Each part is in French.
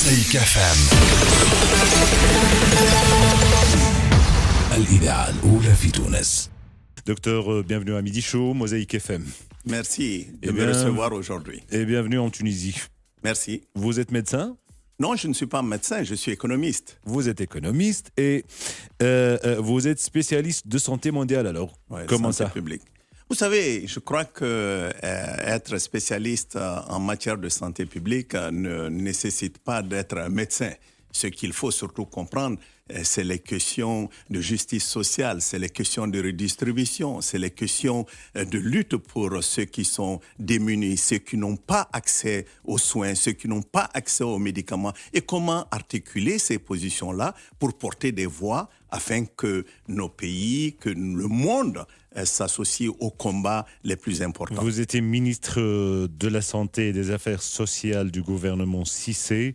موزايك اف ام الإذاعة الأولى في تونس. Docteur, bienvenue à Midi Show, Mosaïque FM. Merci de me recevoir aujourd'hui. Et bienvenue en Tunisie. Merci. Vous êtes médecin ? Non, je ne suis pas médecin, je suis économiste. Vous êtes économiste et vous êtes spécialiste de santé mondiale alors. Ouais, comment santé ça publique. Vous savez, je crois que être spécialiste en matière de santé publique ne nécessite pas d'être un médecin. Ce qu'il faut surtout comprendre, c'est les questions de justice sociale, c'est les questions de redistribution, c'est les questions de lutte pour ceux qui sont démunis, ceux qui n'ont pas accès aux soins, ceux qui n'ont pas accès aux médicaments, et comment articuler ces positions-là pour porter des voix afin que nos pays, que le monde s'associe aux combats les plus importants. Vous étiez ministre de la Santé et des Affaires sociales du gouvernement Cissé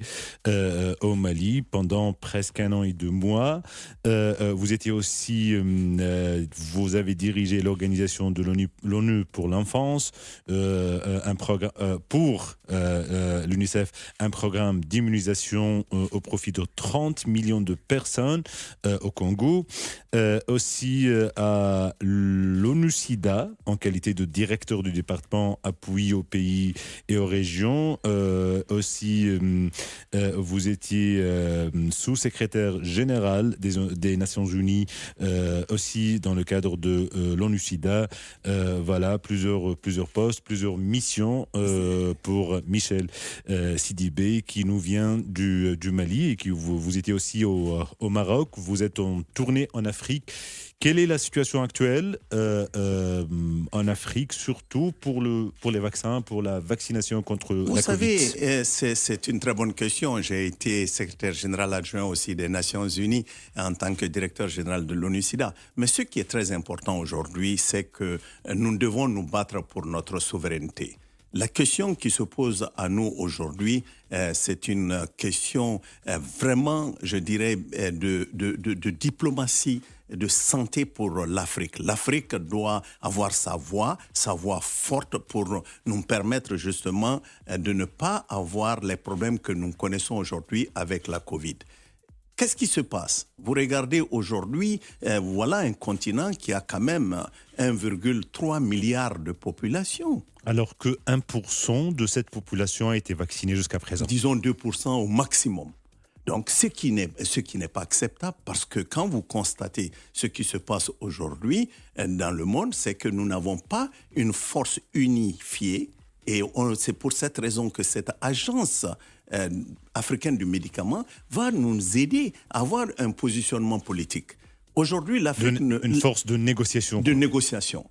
au Mali pendant presque 1 an et 2 mois. Vous étiez aussi, vous avez dirigé l'organisation de l'ONU pour l'enfance, pour l'UNICEF, un programme d'immunisation au profit de 30 millions de personnes au Congo. Aussi à l'ONU-SIDA, en qualité de directeur du département appui aux pays et aux régions. Aussi, vous étiez sous-secrétaire général des Nations Unies, aussi dans le cadre de l'ONU-SIDA. Voilà, plusieurs postes, plusieurs missions pour Michel Sidibé, qui nous vient du Mali et qui vous étiez aussi au Maroc. Vous êtes en tournée en Afrique. Quelle est la situation actuelle en Afrique, surtout pour les vaccins, pour la vaccination contre la Covid ? Vous savez, c'est une très bonne question. J'ai été secrétaire général adjoint aussi des Nations Unies en tant que directeur général de l'ONU-SIDA. Mais ce qui est très important aujourd'hui, c'est que nous devons nous battre pour notre souveraineté. La question qui se pose à nous aujourd'hui, c'est une question vraiment, je dirais, de diplomatie, de santé pour l'Afrique. L'Afrique doit avoir sa voix forte pour nous permettre justement de ne pas avoir les problèmes que nous connaissons aujourd'hui avec la Covid. Qu'est-ce qui se passe ? Vous regardez aujourd'hui, voilà un continent qui a quand même 1,3 milliard de population. Alors que 1% de cette population a été vaccinée jusqu'à présent. Disons 2% au maximum. Donc, ce qui n'est pas acceptable, parce que quand vous constatez ce qui se passe aujourd'hui dans le monde, c'est que nous n'avons pas une force unifiée. Et c'est pour cette raison que cette agence africaine du médicament va nous aider à avoir un positionnement politique. Aujourd'hui, l'Afrique... Une force de négociation. De négociation.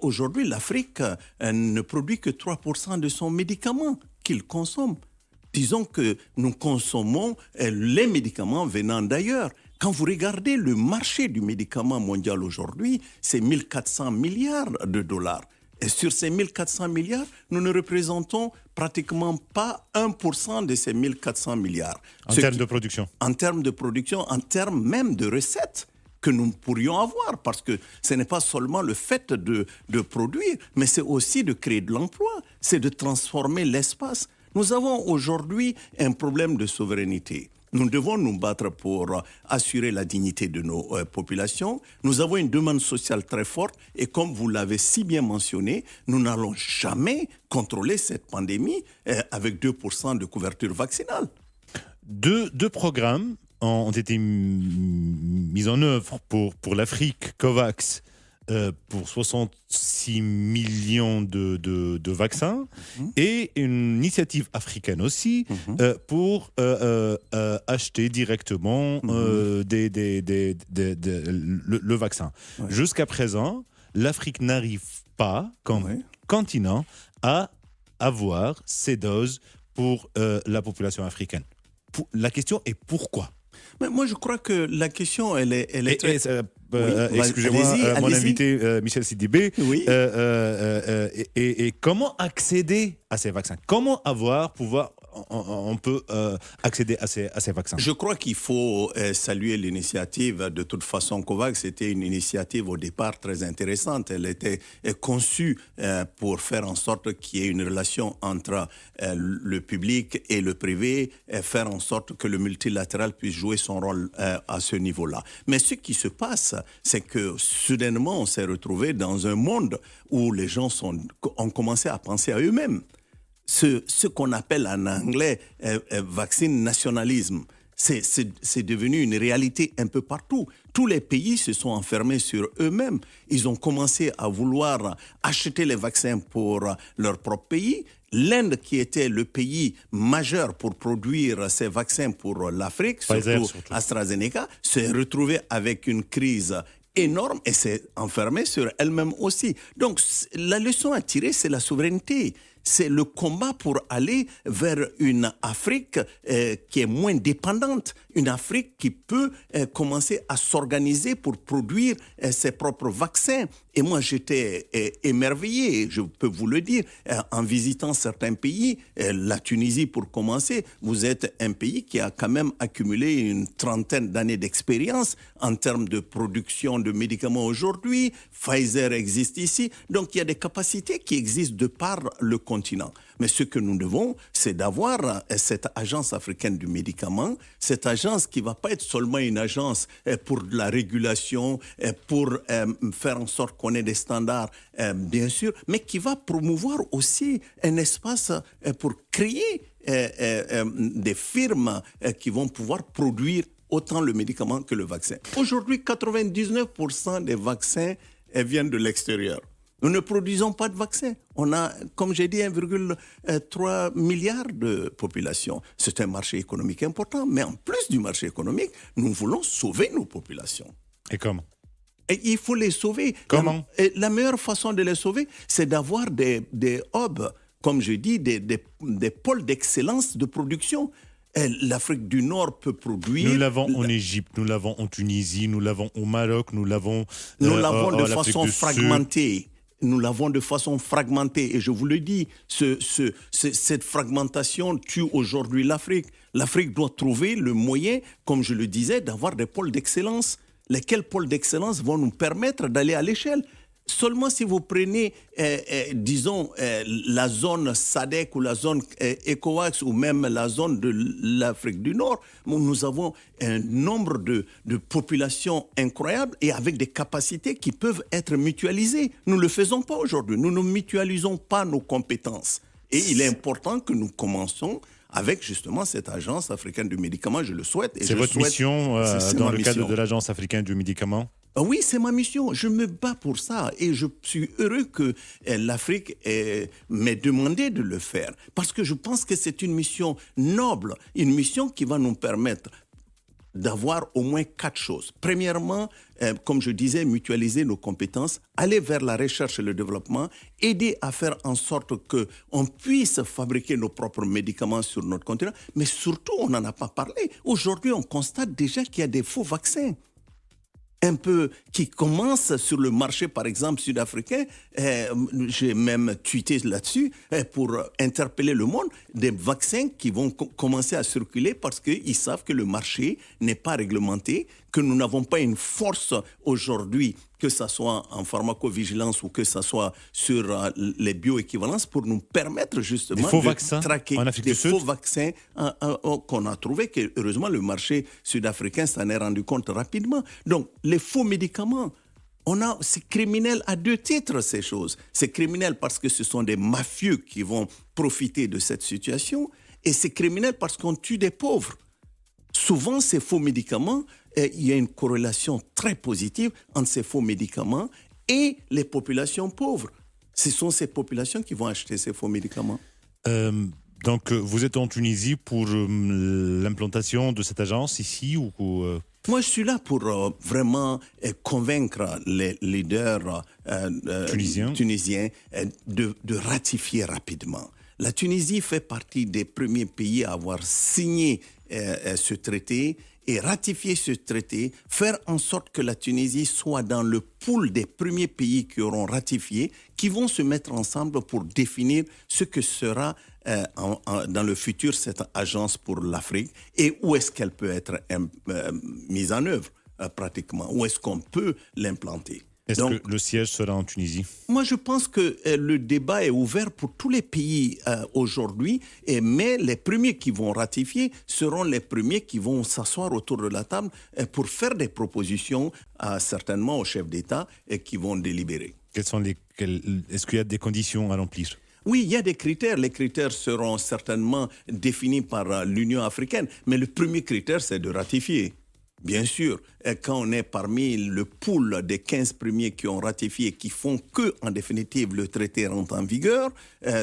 Aujourd'hui, l'Afrique ne produit que 3% de son médicament qu'il consomme. Disons que nous consommons les médicaments venant d'ailleurs. Quand vous regardez le marché du médicament mondial aujourd'hui, c'est 1400 milliards de dollars. Et sur ces 1400 milliards, nous ne représentons pratiquement pas 1% de ces 1400 milliards. En termes de production. En termes de production, en termes même de recettes que nous pourrions avoir, parce que ce n'est pas seulement le fait de produire, mais c'est aussi de créer de l'emploi, c'est de transformer l'espace. Nous avons aujourd'hui un problème de souveraineté. Nous devons nous battre pour assurer la dignité de nos populations. Nous avons une demande sociale très forte et comme vous l'avez si bien mentionné, nous n'allons jamais contrôler cette pandémie avec 2% de couverture vaccinale. Deux programmes ont été mis en œuvre pour l'Afrique, COVAX, pour 66 millions de vaccins, et une initiative africaine aussi pour acheter directement le vaccin. Ouais. Jusqu'à présent, l'Afrique n'arrive pas, comme continent, à avoir ces doses pour la population africaine. La question est pourquoi ? Mais moi, je crois que la question, elle est très... excusez-moi, mon invité Michel Sidibé. Oui. Et comment accéder à ces vaccins ? Comment pouvoir on peut accéder à ces vaccins? Je crois qu'il faut saluer l'initiative. De toute façon, COVAX était une initiative au départ très intéressante. Elle était conçue pour faire en sorte qu'il y ait une relation entre le public et le privé, faire en sorte que le multilatéral puisse jouer son rôle à ce niveau-là. Mais ce qui se passe, c'est que soudainement, on s'est retrouvé dans un monde où les gens ont commencé à penser à eux-mêmes. Ce qu'on appelle en anglais vaccine nationalisme, c'est devenu une réalité un peu partout. Tous les pays se sont enfermés sur eux-mêmes. Ils ont commencé à vouloir acheter les vaccins pour leur propre pays. L'Inde, qui était le pays majeur pour produire ces vaccins pour l'Afrique, surtout AstraZeneca, s'est retrouvé avec une crise énorme et s'est enfermée sur elle-même aussi. Donc, la leçon à tirer, c'est la souveraineté. C'est le combat pour aller vers une Afrique qui est moins dépendante, une Afrique qui peut commencer à s'organiser pour produire ses propres vaccins. Et moi, j'étais émerveillé, je peux vous le dire, en visitant certains pays. La Tunisie, pour commencer, vous êtes un pays qui a quand même accumulé une trentaine d'années d'expérience en termes de production de médicaments aujourd'hui. Pfizer existe ici. Donc, il y a des capacités qui existent de par le continent. Mais ce que nous devons, c'est d'avoir cette agence africaine du médicament, cette agence qui ne va pas être seulement une agence pour la régulation, pour faire en sorte qu'on ait des standards, bien sûr, mais qui va promouvoir aussi un espace pour créer des firmes qui vont pouvoir produire autant le médicament que le vaccin. Aujourd'hui, 99% des vaccins viennent de l'extérieur. Nous ne produisons pas de vaccins. On a, comme j'ai dit, 1,3 milliard de population. C'est un marché économique important, mais en plus du marché économique, nous voulons sauver nos populations. Et comment? Et il faut les sauver. Comment? La meilleure façon de les sauver, c'est d'avoir des hubs, comme je dis, des pôles d'excellence de production. L'Afrique du Nord peut produire... Nous l'avons en Égypte, nous l'avons en Tunisie, nous l'avons au Maroc, nous l'avons de façon fragmentée. Nous l'avons de façon fragmentée. Et je vous le dis, cette fragmentation tue aujourd'hui l'Afrique. L'Afrique doit trouver le moyen, comme je le disais, d'avoir des pôles d'excellence. Lesquels pôles d'excellence vont nous permettre d'aller à l'échelle. Seulement si vous prenez, disons, la zone SADC ou la zone ECOWAS ou même la zone de l'Afrique du Nord, nous avons un nombre de populations incroyables et avec des capacités qui peuvent être mutualisées. Nous ne le faisons pas aujourd'hui. Nous ne mutualisons pas nos compétences. Et il est important que nous commençons avec justement cette agence africaine du médicament, je le souhaite. C'est votre mission dans le cadre de l'agence africaine du médicament? Oui, c'est ma mission. Je me bats pour ça et je suis heureux que l'Afrique m'ait demandé de le faire parce que je pense que c'est une mission noble, une mission qui va nous permettre d'avoir au moins 4 choses. Premièrement, comme je disais, mutualiser nos compétences, aller vers la recherche et le développement, aider à faire en sorte qu'on puisse fabriquer nos propres médicaments sur notre continent, mais surtout, on n'en a pas parlé. Aujourd'hui, on constate déjà qu'il y a des faux vaccins. Qui commence sur le marché, par exemple, sud-africain. J'ai même tweeté là-dessus pour interpeller le monde, des vaccins qui vont commencer à circuler parce qu'ils savent que le marché n'est pas réglementé, que nous n'avons pas une force aujourd'hui, que ce soit en pharmacovigilance ou que ce soit sur les bioéquivalences, pour nous permettre justement de traquer des faux vaccins qu'on a trouvé, que heureusement le marché sud-africain s'en est rendu compte rapidement. Donc les faux médicaments, c'est criminel à 2 titres ces choses. C'est criminel parce que ce sont des mafieux qui vont profiter de cette situation et c'est criminel parce qu'on tue des pauvres. Souvent, ces faux médicaments, il y a une corrélation très positive entre ces faux médicaments et les populations pauvres. Ce sont ces populations qui vont acheter ces faux médicaments. Donc, vous êtes en Tunisie pour l'implantation de cette agence ici ou Moi, je suis là pour vraiment convaincre les leaders tunisiens de ratifier rapidement. La Tunisie fait partie des premiers pays à avoir signé ce traité et ratifier ce traité, faire en sorte que la Tunisie soit dans le pool des premiers pays qui auront ratifié, qui vont se mettre ensemble pour définir ce que sera dans le futur cette agence pour l'Afrique et où est-ce qu'elle peut être mise en œuvre pratiquement? Où est-ce qu'on peut l'implanter? Est-ce que le siège sera en Tunisie? Moi, je pense que le débat est ouvert pour tous les pays aujourd'hui, mais les premiers qui vont ratifier seront les premiers qui vont s'asseoir autour de la table pour faire des propositions certainement aux chefs d'État et qui vont délibérer. Est-ce qu'il y a des conditions à remplir? Oui, il y a des critères. Les critères seront certainement définis par l'Union africaine, mais le premier critère, c'est de ratifier. Bien sûr, quand on est parmi le pool des 15 premiers qui ont ratifié, qui font que, en définitive, le traité rentre en vigueur,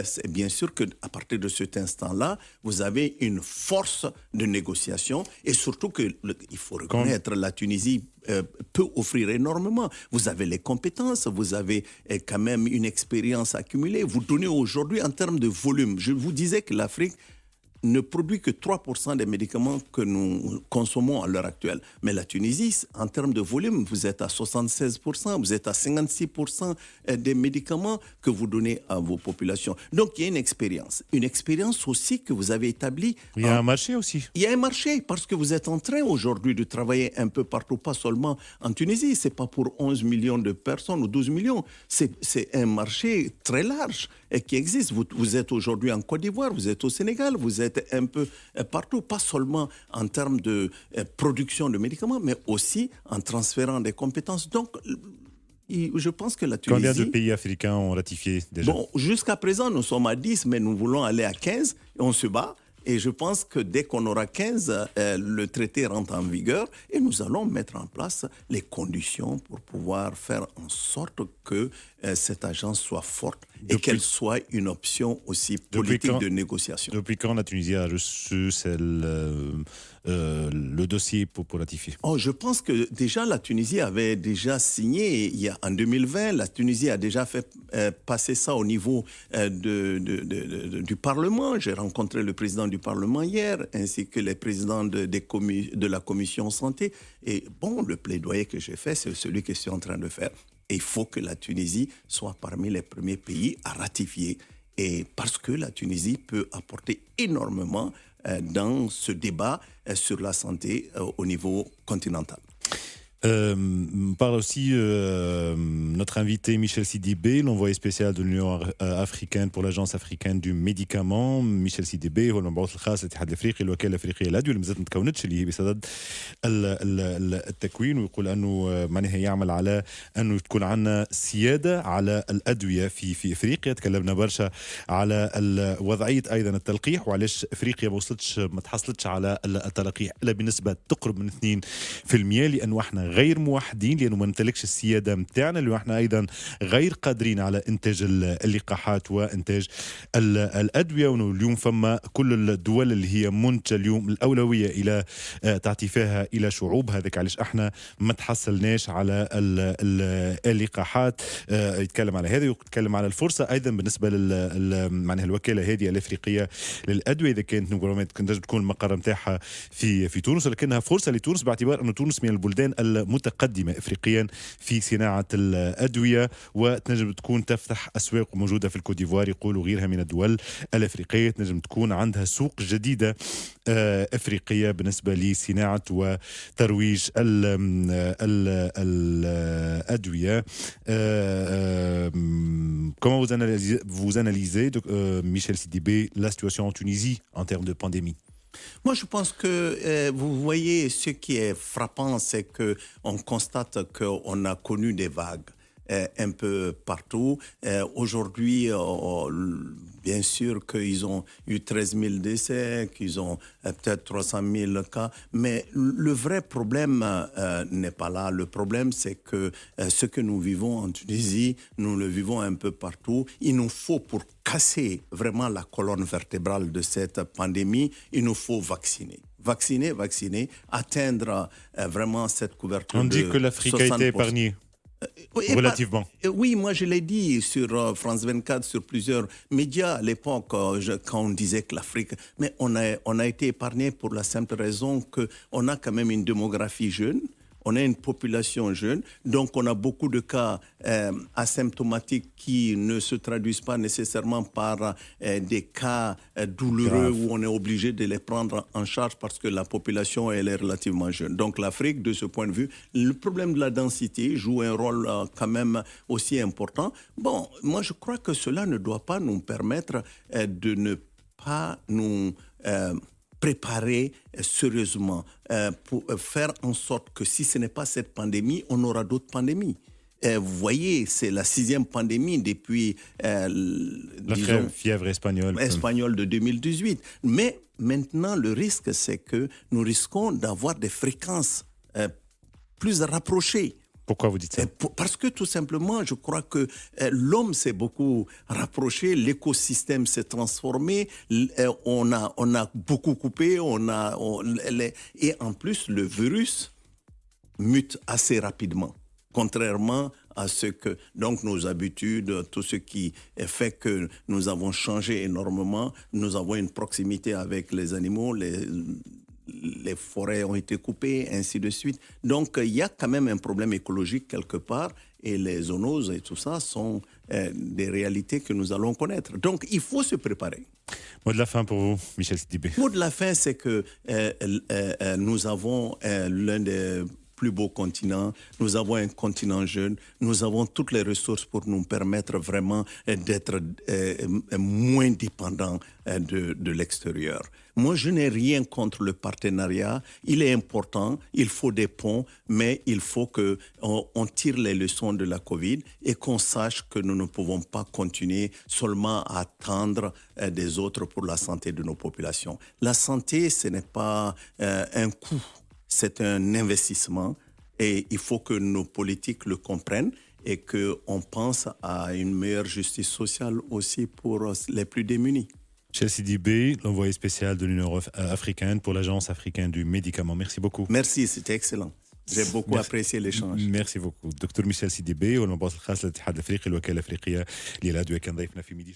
c'est bien sûr qu'à partir de cet instant-là, vous avez une force de négociation et surtout qu'il faut reconnaître la Tunisie peut offrir énormément. Vous avez les compétences, vous avez quand même une expérience accumulée. Vous donnez aujourd'hui en termes de volume. Je vous disais que l'Afrique ne produit que 3% des médicaments que nous consommons à l'heure actuelle. Mais la Tunisie, en termes de volume, vous êtes à 76%, vous êtes à 56% des médicaments que vous donnez à vos populations. Donc, il y a une expérience aussi que vous avez établie. Il y a un marché aussi. Il y a un marché parce que vous êtes en train aujourd'hui de travailler un peu partout, pas seulement en Tunisie. C'est pas pour 11 millions de personnes ou 12 millions. C'est un marché très large et qui existe. Vous êtes aujourd'hui en Côte d'Ivoire, vous êtes au Sénégal, vous êtes un peu partout, pas seulement en termes de production de médicaments, mais aussi en transférant des compétences. Donc, je pense que la Tunisie... Combien de pays africains ont ratifié déjà? Bon, jusqu'à présent, nous sommes à 10, mais nous voulons aller à 15 et on se bat. Et je pense que dès qu'on aura 15, le traité rentre en vigueur et nous allons mettre en place les conditions pour pouvoir faire en sorte que cette agence soit forte et qu'elle soit une option aussi politique de négociation. Depuis quand la Tunisie a reçu le dossier pour ratifier? Je pense que déjà la Tunisie avait déjà signé en 2020. La Tunisie a déjà fait passer ça au niveau du Parlement. J'ai rencontré le président du Parlement hier, ainsi que les présidents de la commission santé. Et bon, le plaidoyer que j'ai fait, c'est celui que je suis en train de faire. Et il faut que la Tunisie soit parmi les premiers pays à ratifier. Et parce que la Tunisie peut apporter énormément dans ce débat sur la santé au niveau continental. Parle aussi notre invité Michel Sidibé, l'envoyé spécial de l'Union africaine pour l'Agence africaine du médicament. Michel Sidibé هو المبعوث الخاص للاتحاد الافريقي الوكاله الافريقيه للادويه اللي مازالت ما تكونتش اللي هي بصدد التكوين، ويقول انه معناها يعمل على انه تكون عندنا سياده على الادويه في افريقيا. تكلمنا برشا على وضعيه ايضا التلقيح وعلاش افريقيا ما تحصلتش على التلقيح الا بنسبه تقرب من 2%، لانه احنا غير موحدين، لانه ما نمتلكش السياده نتاعنا، لانه احنا ايضا غير قادرين على انتاج اللقاحات وانتاج الادويه. واليوم فما كل الدول اللي هي منتجه اليوم الاولويه الى تعطيفها الى شعوبها، هذاك علاش احنا ما تحصلناش على اللقاحات. يتكلم على هذا ويتكلم على الفرصه ايضا بالنسبه معناها الوكاله هذه الافريقيه للادويه، اذا كانت تنجم تكون المقر نتاعها في تونس، ولكنها فرصه لتونس باعتبار انه تونس من البلدان المتقدمة إفريقيا في صناعة الأدوية، وتنجم تكون تفتح أسواق موجودة في الكوت ديفوار يقولوا غيرها من الدول الأفريقية، تنجم تكون عندها سوق جديدة أفريقية بالنسبة لصناعة وترويج الأدوية. Comment vous analysez, Michel Sidibé, la situation en Tunisie en termes de pandémie? Moi, je pense que vous voyez, ce qui est frappant, c'est qu'on constate qu'on a connu des vagues un peu partout. Aujourd'hui, bien sûr qu'ils ont eu 13 000 décès, qu'ils ont peut-être 300 000 cas, mais le vrai problème n'est pas là. Le problème, c'est que ce que nous vivons en Tunisie, nous le vivons un peu partout. Il nous faut, pour casser vraiment la colonne vertébrale de cette pandémie, il nous faut vacciner. Vacciner, atteindre vraiment cette couverture. On dit que l'Afrique a été épargnée. Relativement. Oui, moi je l'ai dit sur France 24, sur plusieurs médias à l'époque, quand on disait que l'Afrique... Mais on a été épargné pour la simple raison qu'on a quand même une démographie jeune, On a une population jeune, donc on a beaucoup de cas asymptomatiques qui ne se traduisent pas nécessairement par des cas douloureux où on est obligé de les prendre en charge parce que la population elle est relativement jeune. Donc l'Afrique, de ce point de vue, le problème de la densité joue un rôle quand même aussi important. Bon, moi je crois que cela ne doit pas nous permettre de ne pas nous préparer sérieusement pour faire en sorte que si ce n'est pas cette pandémie, on aura d'autres pandémies. Vous voyez, c'est la 6e pandémie depuis La fièvre espagnole de 2018. Mais maintenant, le risque, c'est que nous risquons d'avoir des fréquences plus rapprochées. Pourquoi vous dites ça? Parce que tout simplement, je crois que l'homme s'est beaucoup rapproché, l'écosystème s'est transformé, on a beaucoup coupé, et en plus, le virus mute assez rapidement. Contrairement à ce que, donc nos habitudes, tout ce qui fait que nous avons changé énormément, nous avons une proximité avec les animaux, les forêts ont été coupées, ainsi de suite. Donc, il y a quand même un problème écologique quelque part et les zoonoses et tout ça sont des réalités que nous allons connaître. Donc, il faut se préparer. Mot de la fin pour vous, Michel Sidibé. Mot de la fin, c'est que nous avons l'un des plus beaux continents, nous avons un continent jeune, nous avons toutes les ressources pour nous permettre vraiment d'être moins dépendants de l'extérieur. Moi, je n'ai rien contre le partenariat. Il est important, il faut des ponts, mais il faut qu'on tire les leçons de la COVID et qu'on sache que nous ne pouvons pas continuer seulement à attendre des autres pour la santé de nos populations. La santé, ce n'est pas un coût, c'est un investissement et il faut que nos politiques le comprennent et qu'on pense à une meilleure justice sociale aussi pour les plus démunis. Michel Sidibé, l'envoyé spécial de l'Union africaine pour l'Agence africaine du médicament. Merci beaucoup. Merci, c'était excellent. J'ai beaucoup apprécié l'échange. Merci beaucoup. دكتور ميشيل سيديبي والمبعوث الخاص للاتحاد الافريقي الوكاله الافريقيه للادويه كان ضيفنا في ميدي.